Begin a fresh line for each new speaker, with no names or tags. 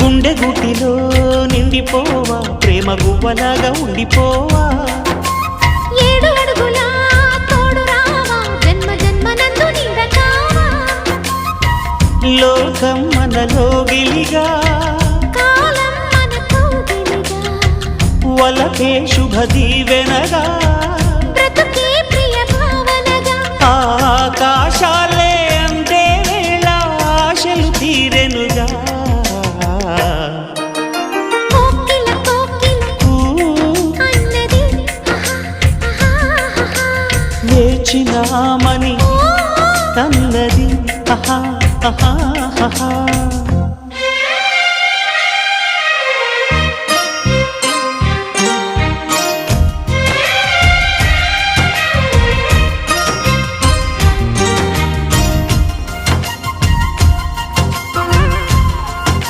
గుండె గుటిలో నిండిపోవా ప్రేమ గువ్వలాగా ఉండిపోవా
7 అడుగుల తోడు రావా జన్మ జన్మనందు నీడ కావా
లోకం మనలో గిలిగా
కాలం మనతో గిలిగా
వలకే శుభ దీవెనగా
బ్రతుకే ప్రియ భావనగా
ఆకాశాలే అందే వేళ ఆశలు తీరెనుగా
కోకిల కోకిల అన్నది
వేచినామని తన్నది ఆహా ఆహా ఆహా